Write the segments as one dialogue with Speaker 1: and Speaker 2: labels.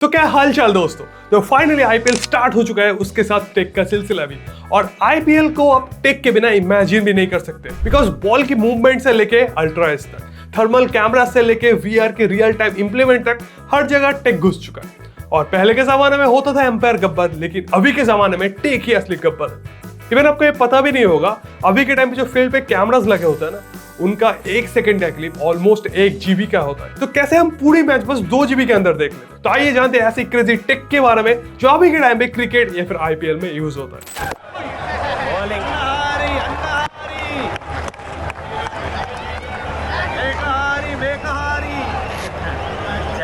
Speaker 1: तो क्या हाल चाल दोस्तों। तो फाइनली आईपीएल स्टार्ट हो चुका है, उसके साथ टेक का सिलसिला भी। और आईपीएल को आप टेक के बिना इमेजिन भी नहीं कर सकते, बिकॉज बॉल की मूवमेंट से लेके अल्ट्राएज तक, थर्मल कैमरा से लेके वीआर के रियल टाइम इंप्लीमेंट तक हर जगह टेक घुस चुका है। और पहले के जमाने में होता था एम्पायर गब्बर, लेकिन अभी के जमाने में टेक ही असली गब्बर है। इवन आपको ये पता भी नहीं होगा, अभी के टाइम पे जो फील्ड पे कैमरास लगे होते हैं ना, उनका 1 सेकंड का क्लिप ऑलमोस्ट 1 GB का होता है। तो कैसे हम पूरी मैच बस 2 GB के अंदर देख लेते हैं। तो आइए जानते हैं ऐसी क्रेजी टेक के बारे में जो अभी के टाइम पे क्रिकेट या फिर आईपीएल में यूज होता है।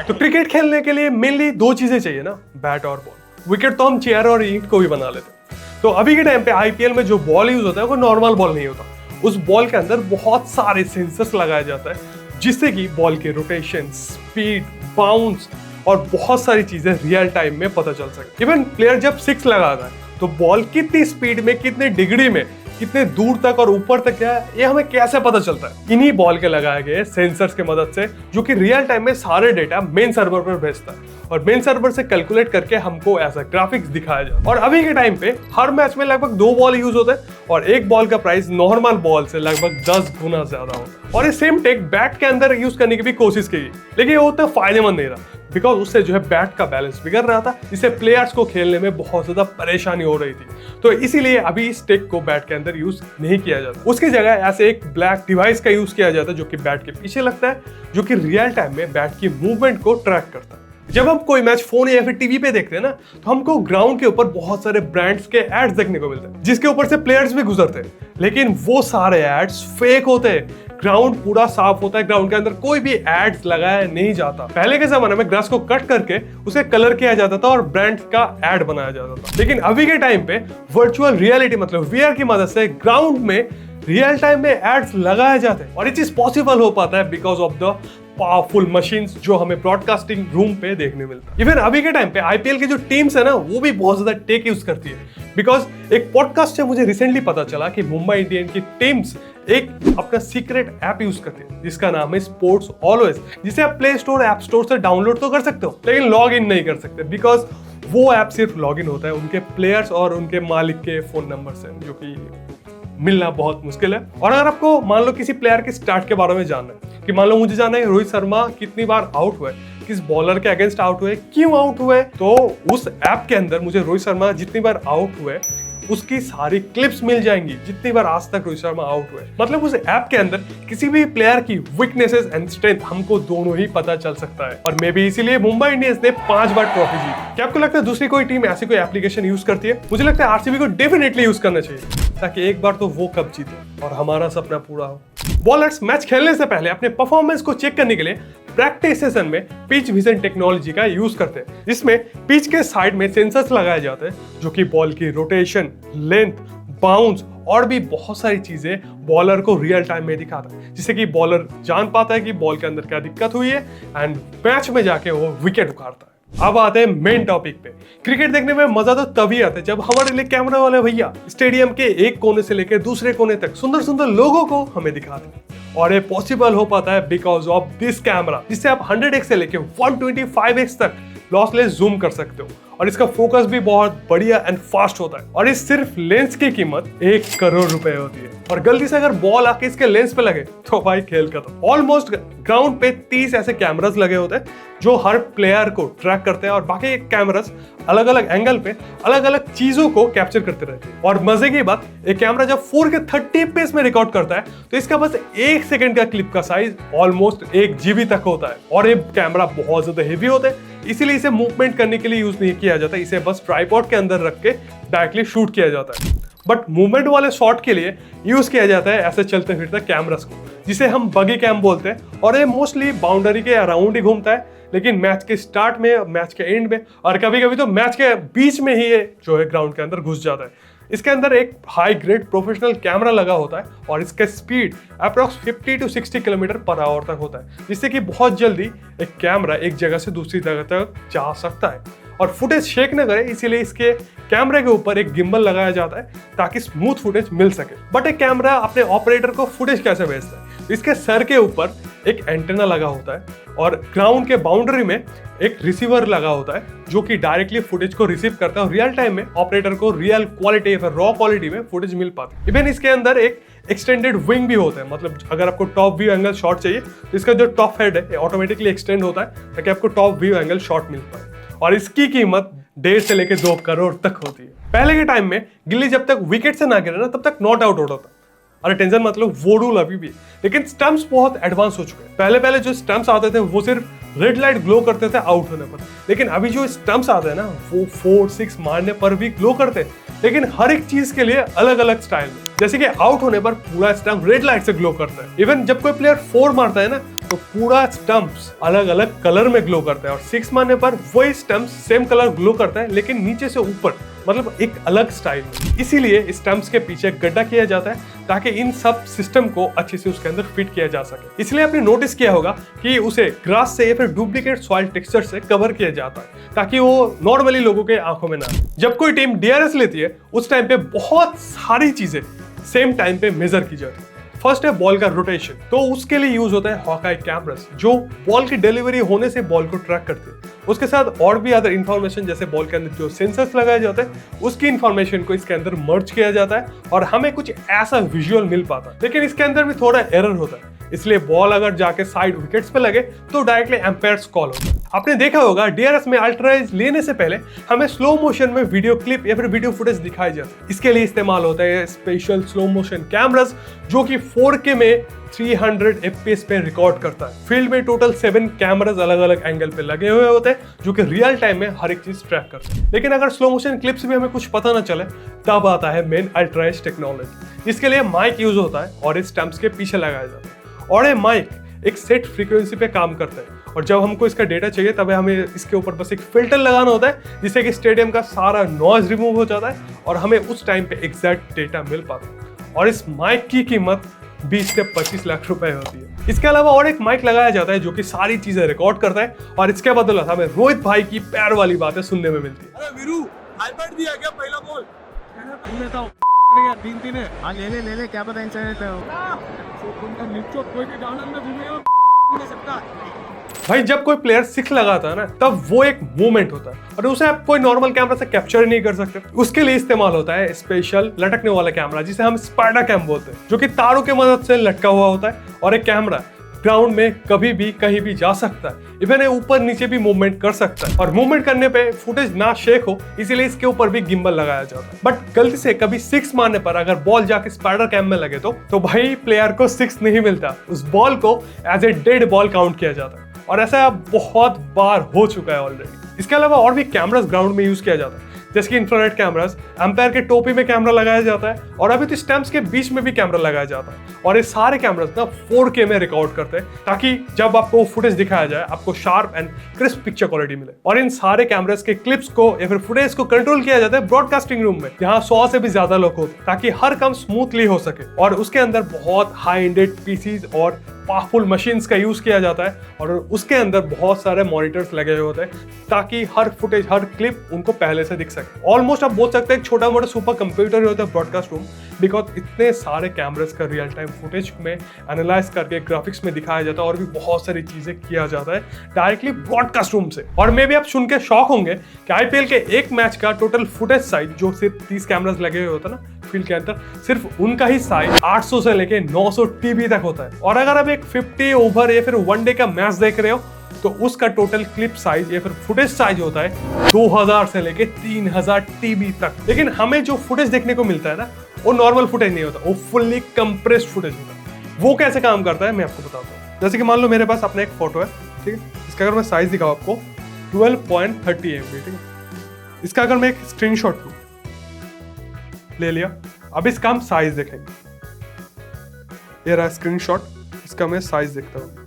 Speaker 1: तो क्रिकेट खेलने के लिए मेनली 2 चीजें चाहिए ना, बैट और बॉल। विकेट तो हम चेयर और ईंट को भी बना लेते हैं। तो अभी के टाइम पे आईपीएल में जो बॉल यूज होता है वो नॉर्मल बॉल नहीं होता। उस बॉल के अंदर बहुत सारे सेंसर्स लगाया जाता है, जिससे कि बॉल के रोटेशन, स्पीड, बाउंस और बहुत सारी चीजें रियल टाइम में पता चल सके। इवन प्लेयर जब 6 लगाता है तो बॉल कितनी स्पीड में, कितने डिग्री में, कितने दूर तक और ऊपर तक है, ये हमें कैसे पता चलता है? इन्हीं बॉल के लगाए गए सेंसर्स की मदद से, जो कि रियल टाइम में सारे डेटा मेन सर्वर पर भेजता है और मेन सर्वर से कैलकुलेट करके हमको ऐसा ग्राफिक्स दिखाया जाता है। और अभी के टाइम पे हर मैच में लगभग 2 बॉल यूज होते हैं और एक बॉल का प्राइस नॉर्मल बॉल से लगभग 10 गुना ज्यादा होता है। और ये सेम टेक बैट के अंदर यूज करने की भी कोशिश की, लेकिन ये उतना फायदेमंद नहीं रहा, बिकॉज उससे जो है बैट का बैलेंस बिगड़ रहा था, जिससे प्लेयर्स को खेलने में बहुत ज्यादा परेशानी हो रही थी। तो इसीलिए अभी इस टेक को बैट के अंदर यूज नहीं किया जाता। उसकी जगह ऐसे एक ब्लैक डिवाइस का यूज किया जाता है, जो कि बैट के पीछे लगता है, जो कि रियल टाइम में बैट की मूवमेंट को ट्रैक करता है। जब हम कोई मैच फोन या फिर टीवी पे देखते हैं ना, तो हमको ग्राउंड के ऊपर बहुत सारे ब्रांड्स के एड्स देखने को मिलते हैं, जिसके ऊपर से प्लेयर्स भी गुजरते हैं, लेकिन वो सारे एड्स फेक होते हैं। ग्राउंड पूरा साफ होता है, ग्राउंड के अंदर कोई भी एड्स लगाया नहीं जाता। पहले के जमाने में ग्रास को कट करके उसे कलर किया जाता था और ब्रांड्स का एड बनाया जाता था, लेकिन अभी के टाइम पे वर्चुअल रियलिटी मतलब वीआर की मदद से ग्राउंड में रियल टाइम में एड्स लगाए जाते हैं। और ये चीज पॉसिबल हो पाता है because of the powerful machines जो हमें ब्रॉडकास्टिंग रूम पे देखने मिलता है। इवन अभी के टाइम पे आईपीएल की जो टीम्स है ना, वो भी बहुत ज्यादा टेक यूज करती है, बिकॉज एक पॉडकास्ट से मुझे रिसेंटली पता चला कि मुंबई इंडियन की टीम्स एक अपना सीक्रेट ऐप यूज करती है, जिसका नाम है स्पोर्ट्स ऑलवेज, जिसे आप प्ले स्टोर, ऐप स्टोर से डाउनलोड तो कर सकते हो, लेकिन लॉग इन नहीं कर सकते, बिकॉज वो ऐप सिर्फ लॉग इन होता है उनके प्लेयर्स और उनके मालिक के फोन नंबर से, जो कि मिलना बहुत मुश्किल है। और अगर आपको मान लो किसी प्लेयर के स्टार्ट के बारे में जानना है, कि मान लो मुझे जानना है रोहित शर्मा कितनी बार आउट हुए, किस बॉलर के अगेंस्ट आउट हुए, क्यों आउट हुए, तो उस ऐप के अंदर मुझे रोहित शर्मा जितनी बार आउट हुए उसकी सारी क्लिप्स मिल जाएंगी, जितनी बार आज तक रोहित शर्मा आउट हुए। मतलब उस ऐप के अंदर किसी भी प्लेयर की वीकनेसेस एंड स्ट्रेंथ हमको दोनों ही पता चल सकता है। और मे बी इसीलिए मुंबई इंडियंस ने 5 बार ट्रॉफी जीती। क्या आपको लगता है दूसरी कोई टीम ऐसी कोई एप्लीकेशन यूज करती है? मुझे लगता है आरसीबी को डेफिनेटली यूज करना चाहिए, ताकि एक बार तो वो कप जीते और हमारा सपना पूरा हो। बॉलर्स मैच खेलने से पहले अपने परफॉर्मेंस को चेक करने के लिए प्रैक्टिस सेशन में पिच विजन टेक्नोलॉजी का यूज करते हैं, जिसमें पिच के साइड में सेंसर्स लगाए जाते हैं, जो कि बॉल की रोटेशन, लेंथ, बाउंस और भी बहुत सारी चीजें बॉलर को रियल टाइम में दिखाता है, जिससे कि बॉलर जान पाता है कि बॉल के अंदर क्या दिक्कत हुई है एंड मैच में जाके वो विकेट उखाड़ता है। अब आते हैं मेन टॉपिक पे। क्रिकेट देखने में मजा तो तभी आता है जब हमारे लिए कैमरा वाले भैया स्टेडियम के एक कोने से लेकर दूसरे कोने तक सुंदर सुंदर लोगों को हमें दिखाते हैं। और ये पॉसिबल हो पाता है बिकॉज ऑफ दिस कैमरा, जिससे आप 100x से लेकर 125x तक लॉसलेस जूम कर सकते हो। और इसका फोकस भी बहुत बढ़िया एंड फास्ट होता है। और इस सिर्फ लेंस की कीमत 1 करोड़ रुपए होती है। और गलती से अगर बॉल आके इसके लेंस पे लगे तो भाई खेल खत्म। ऑलमोस्ट ग्राउंड पे 30 ऐसे कैमरास लगे होते हैं जो हर प्लेयर को ट्रैक करते हैं, और बाकी कैमरास अलग अलग एंगल पे अलग अलग चीजों को कैप्चर करते रहते हैं। और मजे की बात, एक कैमरा जब 4K 30 fps में रिकॉर्ड करता है तो इसका बस 1 सेकंड का क्लिप का साइज ऑलमोस्ट 1 GB तक होता है। और ये कैमरा बहुत ज्यादा हेवी होता है, इसीलिए इसे मूवमेंट करने के लिए यूज नहीं किया जाता, इसे बस ट्राइपॉड के अंदर रख के डायरेक्टली शूट किया जाता है। बट मूवमेंट वाले शॉट के लिए यूज किया जाता है ऐसे चलते फिरते कैमरास को, जिसे हम बगी कैम बोलते हैं। और ये मोस्टली बाउंड्री के अराउंड ही घूमता है, लेकिन मैच के स्टार्ट में, मैच के एंड में और कभी कभी तो मैच के बीच में ही ये जो है ग्राउंड के अंदर घुस जाता है। इसके अंदर एक हाई ग्रेड प्रोफेशनल कैमरा लगा होता है और इसका speed approx 50 to 60 kilometre per hour तक होता है, जिससे कि बहुत जल्दी एक कैमरा एक जगह से दूसरी जगह तक जा सकता है और फुटेज शेक न करे, इसीलिए इसके कैमरे के ऊपर एक गिम्बल लगाया जाता है ताकि स्मूथ फुटेज मिल सके। बट एक कैमरा अपने ऑपरेटर को फुटेज कैसे भेजता है? इसके सर के ऊपर एक एंटेना लगा होता है और ग्राउंड के बाउंड्री में एक रिसीवर लगा होता है जो कि डायरेक्टली फुटेज को रिसीव करता है और रियल टाइम में ऑपरेटर को रियल क्वालिटी या फिर रॉ क्वालिटी में फुटेज मिल पाती है। इवन इसके अंदर एक एक्सटेंडेड विंग भी होता है, मतलब अगर आपको टॉप व्यू एंगल शॉट चाहिए तो इसका जो टॉप हेड है ऑटोमेटिकली एक्सटेंड होता है ताकि आपको टॉप व्यू एंगल शॉट मिल पाए। और इसकी कीमत 1.5 से लेकर 2 करोड़ तक होती है। पहले के टाइम में गिल्ली जब तक विकेट से ना गिरे ना तब तक नॉट आउट होता था। अरे टेंशन मतलब वो रूल अभी भी, लेकिन स्टंप्स बहुत एडवांस हो चुके हैं। पहले जो स्टंप्स आते थे वो सिर्फ रेड लाइट ग्लो करते थे आउट होने पर, लेकिन अभी जो स्टंप्स आते हैं ना वो 4-6 मारने पर भी ग्लो करते हैं, लेकिन हर एक चीज के लिए अलग अलग स्टाइल में। जैसे कि आउट होने पर पूरा स्टंप रेड लाइट से ग्लो करता है। इवन जब कोई प्लेयर 4 मारता है ना तो पूरा स्टंप्स अलग अलग कलर में ग्लो करता है, और 6 मारने पर वही स्टंप्स सेम कलर ग्लो करता है लेकिन नीचे से ऊपर, मतलब एक अलग स्टाइल में। इसीलिए स्टंप्स के पीछे गड्ढा किया जाता है ताकि इन सब सिस्टम को अच्छे से उसके अंदर फिट किया जा सके। इसलिए आपने नोटिस किया होगा कि उसे ग्रास से या फिर डुप्लीकेट सॉइल टेक्सचर से कवर किया जाता है ताकि वो नॉर्मली लोगों के आंखों में ना आए। जब कोई टीम डीआरएस लेती है उस टाइम पे बहुत सारी चीजें सेम टाइम पे मेजर की जाती है। फर्स्ट है बॉल का रोटेशन, तो उसके लिए यूज होता है हॉकाई कैमरास जो बॉल की डिलीवरी होने से बॉल को ट्रैक करते हैं। उसके साथ और भी अदर इंफॉर्मेशन जैसे बॉल के अंदर जो सेंसर्स लगाए जाते हैं उसकी इंफॉर्मेशन को इसके अंदर मर्ज किया जाता है और हमें कुछ ऐसा विजुअल मिल पाता है। लेकिन इसके अंदर भी थोड़ा एरर होता है, इसलिए बॉल अगर जाके साइड विकेट्स पे लगे तो डायरेक्टली एम्पायर्स कॉल होता है। आपने देखा होगा डीआरएस में अल्ट्राइज लेने से पहले हमें स्लो मोशन में वीडियो क्लिप या फिर वीडियो फुटेज दिखाई जाती है। इसके लिए इस्तेमाल होता है स्पेशल स्लो मोशन कैमरास जो कि 4K में 300 FPS पे रिकॉर्ड करता है। फील्ड में टोटल 7 कैमरास अलग अलग एंगल पे लगे हुए होते हैं जो कि रियल टाइम में हर एक चीज ट्रैक करते हैं। लेकिन अगर स्लो मोशन क्लिप्स भी हमें कुछ पता ना चले तब आता है मेन अल्ट्राइज टेक्नोलॉजी। इसके लिए माइक यूज होता है और इस स्टंप्स के पीछे लगाया जाता है, और ये माइक एक सेट फ्रीक्वेंसी पे काम करता है और जब हमको इसका डेटा चाहिए तब हमें इसके ऊपर बस एक फिल्टर लगाना होता है जिससे कि स्टेडियम का सारा नॉइज रिमूव हो जाता है और हमें उस टाइम पे एग्जैक्ट डेटा मिल पाता है। और इस माइक की कीमत 20 से 25 लाख रुपए होती है। इसके अलावा और एक माइक लगाया जाता है जो कि सारी चीजें रिकॉर्ड करता है और इसके बदले हमें रोहित भाई की पैर वाली बातें सुनने में मिलती है।
Speaker 2: अरे वीरू हाइपर दिया क्या पहला बॉल लेता हूं तीन है। हां ले ले क्या पता इंटरनेट है नीचे कोई भी डाउन में घूमेगा नहीं सकता।
Speaker 1: भाई जब कोई प्लेयर 6 लगाता है ना तब वो एक मूवमेंट होता है और उसे आप कोई नॉर्मल कैमरा से कैप्चर ही नहीं कर सकते। उसके लिए इस्तेमाल होता है स्पेशल लटकने वाला कैमरा जिसे हम स्पाइडर कैम बोलते हैं, जो कि तारों की मदद से लटका हुआ होता है और एक कैमरा ग्राउंड में कभी भी कहीं भी जा सकता है। इवन ऊपर नीचे भी मूवमेंट कर सकता है और मूवमेंट करने पे फुटेज ना शेक हो इसीलिए इसके ऊपर भी गिम्बल लगाया जाता है। बट गलती से कभी 6 मारने पर अगर बॉल जाके स्पाइडर कैम में लगे तो भाई प्लेयर को 6 नहीं मिलता, उस बॉल को as a dead ball count किया जाता है और ऐसा बहुत बार हो चुका है ऑलरेडी। इसके अलावा और भी कैमरास ग्राउंड में यूज किया जाता है जैसे कि इंफ्रारेड कैमरास, एम्पायर के टोपी में कैमरा लगाया जाता है और अभी तो स्टंप्स के बीच में भी कैमरा लगाया जाता है और ये सारे कैमरास ना 4K में रिकॉर्ड करते हैं ताकि जब आपको फुटेज दिखाया जाए आपको sharp and crisp picture quality मिले। और इन सारे कैमरास के क्लिप्स को या फिर फुटेज को कंट्रोल किया जाता है ब्रॉडकास्टिंग रूम में जहाँ 100 से भी ज्यादा लोग होते ताकि हर काम स्मूथली हो सके। और उसके अंदर बहुत हाई एंडेड पीसीज और पावरफुल मशीन्स का यूज किया जाता है और उसके अंदर बहुत सारे मॉनिटर्स लगे हुए होते हैं ताकि हर फुटेज हर क्लिप उनको पहले से दिख सके। ऑलमोस्ट आप बोल सकते हैं छोटा मोटा सुपर कंप्यूटर ही होता है ब्रॉडकास्ट रूम, बिकॉज इतने सारे कैमरास का रियल टाइम फुटेज में एनालाइज करके ग्राफिक्स में दिखाया जाता है और भी बहुत सारी चीजें किया जाता है डायरेक्टली ब्रॉडकास्ट रूम से। और मे भी आप सुन के शॉक होंगे कि आईपीएल के एक मैच का टोटल फुटेज साइज जो सिर्फ 30 कैमरास लगे हुए होता है ना फील्ड के अंदर, सिर्फ उनका ही साइज 800 से लेके 900 TB तक होता है। और अगर आप एक 50 ओवर या फिर वनडे का मैच देख रहे हो तो उसका टोटल क्लिप साइज या फिर फुटेज साइज होता है 2000 से लेके 3000 TB तक। लेकिन हमें जो फुटेज देखने को मिलता है ना वो नॉर्मल फुटेज नहीं होता, वो फुल्ली कंप्रेस्ड फुटेज होता है। वो कैसे काम करता है मैं आपको बताता हूँ। जैसे कि मान लो मेरे पास अपना एक फोटो है, ठीक है, इसका अगर मैं साइज दिखाऊं आपको 12.30 MB, ठीक है। इसका अगर मैं एक स्क्रीनशॉट लूं, ले लिया, अब इसका हम साइज देखेंगे। ये रहा स्क्रीनशॉट, इसका मैं साइज देखता हूँ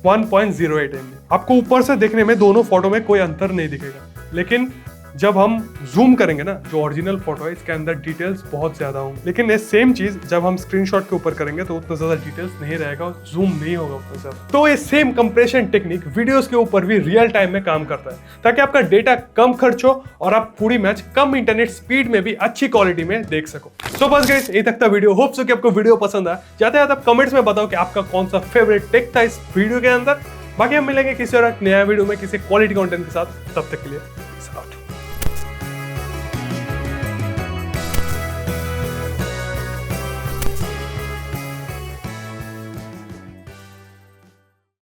Speaker 1: 1.08 MB। आपको ऊपर से देखने में दोनों फोटो में कोई अंतर नहीं दिखेगा, लेकिन जब हम जूम करेंगे ना जो ओरिजिनल फोटो है इसके अंदर डिटेल्स बहुत ज्यादा होंगे। लेकिन ये सेम चीज जब हम स्क्रीनशॉट के ऊपर करेंगे तो उतना ज्यादा डिटेल्स नहीं रहेगा और जूम नहीं होगा उतना ज्यादा। तो ये सेम कंप्रेशन टेक्निक वीडियोस के ऊपर भी रियल टाइम में काम करता है ताकि आपका डेटा कम खर्च हो और आप पूरी मैच कम इंटरनेट स्पीड में भी अच्छी क्वालिटी में देख सको। सो बस गाइस यही तक था वीडियो। होप सो कि आपको वीडियो पसंद आया। जाते हैं आप कमेंट्स में बताओ कि आपका कौन सा फेवरेट टेक था इस वीडियो के अंदर। बाकी हम मिलेंगे किसी और एक नया वीडियो में किसी क्वालिटी कंटेंट के साथ, तब तक के लिए सलाम।